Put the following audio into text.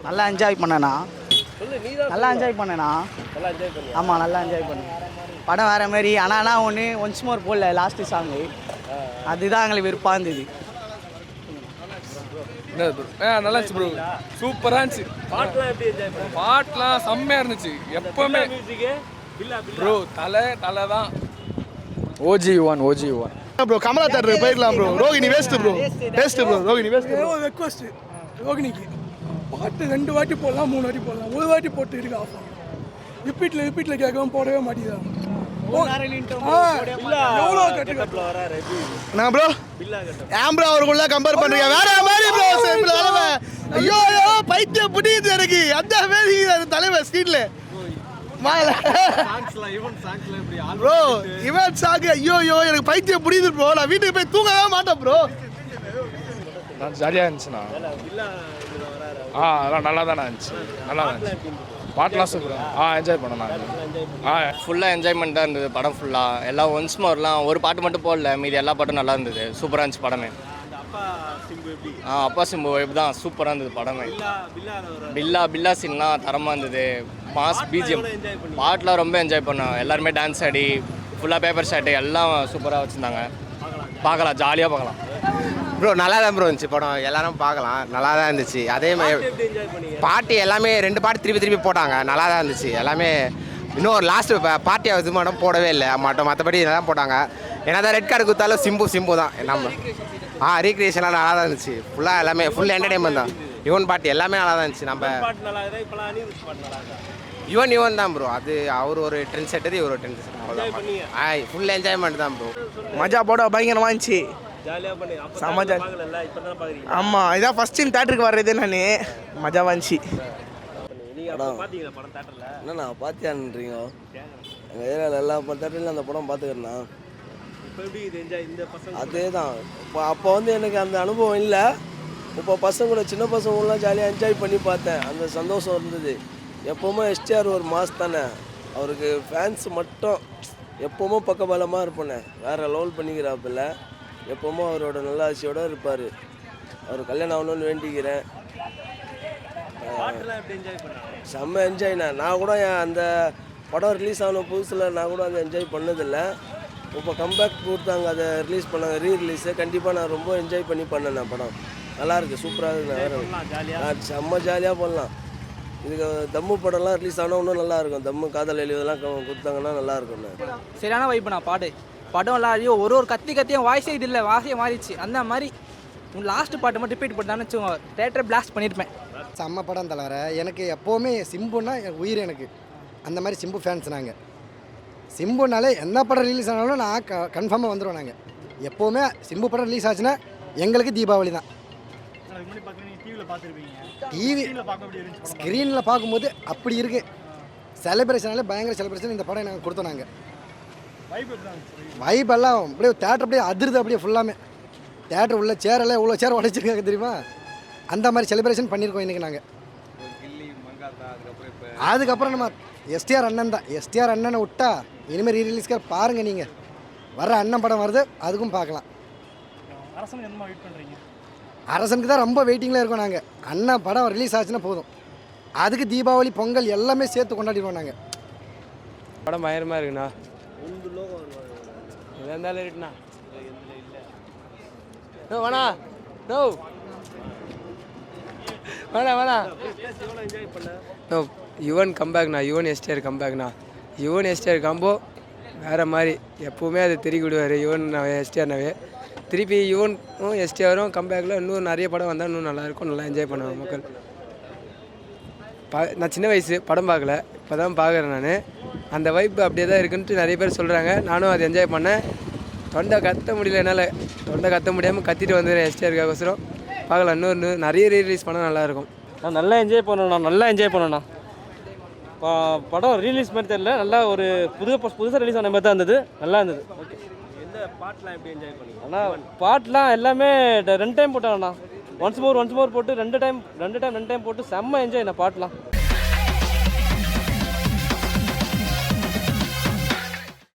நல்லா என்ஜாய் பண்ணேண்ணா. நல்லா என்ஜாய் பண்ணேண்ணா. ஆமாம், நல்லா என்ஜாய் பண்ணேன். படம் வேறு மாதிரி. ஆனால் ஒன்று ஒன்ஸ் மோர் போடல லாஸ்ட்டு சாங்கு. அதுதான் எங்களுக்கு விருப்பம் இருந்தது. நல்லா இருந்துச்சு ப்ரோ, சூப்பராக இருந்துச்சு. பாட்டெலாம் செம்மையாக இருந்துச்சு. எப்பவுமே ப்ரோ தலை தான். OG1 bro. கமலா தேட்டருக்கு போயிடலாம் bro. Rohini waste bro. Rohini waste. Request ரோகிணிக்கு பாட்டு 2 வாட்டி போடலாம், 3 வாட்டி போடலாம். ஒரு வாட்டி போட்டு இருக்கு ஆஃப். ரிப்பீட்டில் கேட்கவும் போடவே மாட்டேங்குது. நான் ப்ரோ ஆம்ப்ரோ அவருக்குள்ள கம்பேர் பண்றீங்க வேற மாதிரி ப்ரோ. ஐயோ பைத்தியம் புடியுது எனக்கு. அந்த மாதிரி தலைவர் ஸ்ட்ரீட்ல ப்ரோ இவன் சாங். ஐயோ எனக்கு பைத்தியம் புரியுது ப்ரோ. நான் வீட்டுக்கு போய் தூங்கவே மாட்டேன் ப்ரோ. ஜாலியாக இருந்துச்சுண்ணா. அதெல்லாம் நல்லா தானே இருந்துச்சு. நல்லா இருந்துச்சு. பாட்டெலாம் சூப்பராக என்ஜாய் பண்ணேன். ஃபுல்லாக என்ஜாய்மெண்ட் தான் இருந்தது படம் ஃபுல்லாக. எல்லாம் ஒன்ஸ் மோர்லாம் ஒரு பாட்டு மட்டும் போடல, மீதி எல்லா பாட்டும் நல்லா இருந்தது. சூப்பராக இருந்துச்சு படமே. அப்பா சிம்பு வைப் தான் சூப்பராக இருந்தது படமே. பில்லா சீன்லாம் தரமாக இருந்தது. மாஸ் பிஜிஎம் பாட்டெலாம் ரொம்ப என்ஜாய் பண்ணோம். எல்லாருமே டான்ஸ் ஆடி ஃபுல்லாக பேப்பர் ஷாட்டு எல்லாம் சூப்பராக வச்சுருந்தாங்க. பார்க்கலாம், ஜாலியாக பார்க்கலாம் ப்ரோ. நல்லா தான் ப்ரோ இருந்துச்சு படம். எல்லாரும் பார்க்கலாம், நல்லா தான் இருந்துச்சு. அதே மாதிரி பாட்டு எல்லாமே 2 பாட்டு திருப்பி போட்டாங்க. நல்லா தான் இருந்துச்சு எல்லாமே. இன்னும் லாஸ்ட்டு பார்ட்டியாக இது மட்டும் போடவே இல்லை மற்றபடி தான் போட்டாங்க. ஏன்னா தான் ரெட் கார்டு கொடுத்தாலும் சிம்பு தான் நம்ம. ரீக்ரியேஷன்லாம் நல்லா தான் இருந்துச்சு. ஃபுல்லாக எல்லாமே ஃபுல் என்டர்டைன்மெண்ட் தான். யுவன் பாட்டு எல்லாமே நல்லா தான் இருந்துச்சு. நம்ம யுவன் தான் ப்ரோ. அது அவர் ஒரு ட்ரெண்ட் செட்டர், இவர் ஒரு ட்ரெண்ட் செட்டர். ஃபுல் என்ஜாய்மெண்ட் தான் ப்ரோ. மஜா போட பயங்கரமாக இருந்துச்சு. ஆமாம், இதான் ஃபஸ்ட் டைம் தேட்டருக்கு வர்றது. நான் மஜாவாக இருந்துச்சு. என்னண்ணா பார்த்தியான்றீங்க? எங்கள் ஏரியாவில் எல்லா தேட்டர்லையும் அந்த படம் பார்த்துக்கிறேண்ணா. அதே தான். அப்போ எனக்கு அந்த அனுபவம் இல்லை. இப்போ பசங்களோட சின்ன பசங்களாம் ஜாலியாக என்ஜாய் பண்ணி பார்த்தேன். அந்த சந்தோஷம் இருந்தது. எப்போவுமே எஸ்டிஆர் ஒரு மாஸ் தானே. அவருக்கு ஃபேன்ஸ் மட்டும் எப்போவுமே பக்கபலமாக இருப்பேனே. வேறு லெவல் பண்ணிக்கிறாப்பில்ல. எப்போவுமே அவரோட நல்ல ஆசையோடு இருப்பார். அவர் கல்யாணம் ஆகணும்னு வேண்டிக்கிறேன். செம்ம என்ஜாய்ண்ணா. நான் கூட அந்த படம் ரிலீஸ் ஆன புதுசில் நான் கூட அந்த என்ஜாய் பண்ணதில்லை. இப்போ கம்பேக் கொடுத்தாங்க, அதை ரிலீஸ் பண்ணாங்க, ரீ-ரிலீஸு. கண்டிப்பாக நான் ரொம்ப என்ஜாய் பண்ணி பண்ணேன். படம் நல்லாயிருக்கு, சூப்பராக இருக்குது. செம்ம ஜாலியாக பண்ணலாம். இதுக்கு தம்மு படம்லாம் ரிலீஸ் ஆனால் இன்னும் நல்லாயிருக்கும். தம்மு காதல் எழுதெல்லாம் கொடுத்தாங்கன்னா நல்லாயிருக்குண்ணே. சரியான வைப்புண்ணா பாட்டு. படம்லாம் ஐயோ ஒரு கத்தியும் வாய்ஸே இது இல்லை, வாசையே மாறிடுச்சு. அந்த மாதிரி லாஸ்ட்டு பாட்டு மட்டும் ரிப்பீட் பண்ணான்னு வச்சுக்கோங்க, தேட்டரை பிளாஸ்ட் பண்ணியிருப்பேன். செம்ம படம் தவிர எனக்கு எப்போவுமே சிம்புன்னா உயிர் எனக்கு. அந்த மாதிரி சிம்பு ஃபேன்ஸ் நாங்கள். சிம்புனாலே எந்த படம் ரிலீஸ் ஆனாலும் நான் கன்ஃபார்மாக வந்துடுவோம். நாங்கள் எப்போவுமே சிம்பு படம் ரிலீஸ் ஆச்சுன்னா எங்களுக்கு தீபாவளி தான். டிவி ஸ்க்ரீனில் பார்க்கும்போது அப்படி இருக்குது. செலிப்ரேஷனாலே பயங்கர செலிப்ரேஷன். இந்த படம் நாங்கள் கொடுத்தோம். நாங்கள் வைப்பெல்லாம் அப்படியே தேட்டர் அப்படியே அதிருது. அப்படியே ஃபுல்லாமே தேட்டர் உள்ள சேரெல்லாம் எவ்வளோ சேர் உடைச்சிருக்காங்க தெரியுமா? அந்த மாதிரி செலிப்ரேஷன் பண்ணியிருக்கோம் இன்றைக்கி நாங்கள். அதுக்கப்புறம் நம்ம எஸ்டிஆர் அண்ணன் தான். எஸ்டிஆர் அண்ணனை விட்டா இனிமேல் ரீரிலீஸ்க்காக பாருங்கள். நீங்கள் வர்ற அண்ணன் படம் வருது, அதுக்கும் பார்க்கலாம். அரசனுக்கு தான் ரொம்ப வெயிட்டிங்கில் இருக்கோம் நாங்கள். அண்ணன் படம் ரிலீஸ் ஆச்சுன்னா போதும், அதுக்கு தீபாவளி பொங்கல் எல்லாமே சேர்த்து கொண்டாடிடுவோம் நாங்கள். படம் பயங்கரமாக இருக்குண்ணா. இருந்தாலும் இருக்குண்ணா. வேணா நோ வேணா நோ. யுவன் கம்பேக்ண்ணா. யுவன் எஸ்டிஆர் கம்பேக்ண்ணா. யுவன் எஸ்டிஆர் காம்போ வேறு மாதிரி. எப்போவுமே அது திருப்பி விடுவார் யுவன் எஸ்டிஆர்னாவே. திருப்பி யுவனும் எஸ்டிஆரும் கம்பேக்கில் இன்னும் நிறைய படம் வந்தால் இன்னும் நல்லாயிருக்கும். நல்லா என்ஜாய் பண்ணுவேன் மக்கள். நான் சின்ன வயசு படம் பார்க்கல, இப்போ தான் பார்க்குறேன் நான். அந்த வைப்பு அப்படியே தான் இருக்குன்ட்டு நிறைய பேர் சொல்கிறாங்க. நானும் அதை என்ஜாய் பண்ணேன். தொண்டை கத்த முடியல என்னால். தொண்டை கத்த முடியாமல் கத்திட்டு வந்துடுறேன் எஸ்டிஆருக்காகோசரம். பார்க்கலாம், இன்னொன்று நிறைய ரீலீஸ் பண்ணால் நல்லாயிருக்கும். நான் நல்லா என்ஜாய் பண்ணேண்ணா. படம் ரீலீஸ் மாதிரி தெரியல, நல்லா ஒரு புதுசாக ரிலீஸ் ஆன மாதிரி தான் இருந்தது. நல்லா இருந்தது. ஓகே. எந்த பாட்டெலாம் எப்படி என்ஜாய் பண்ணி? ஆனால் பாட்டெலாம் எல்லாமே 2 டைம் போட்டாங்கண்ணா. ஒன்ஸ் மோர் போட்டு 2 டைம் போட்டு செம்ம என்ஜாய் பாட்டெலாம்.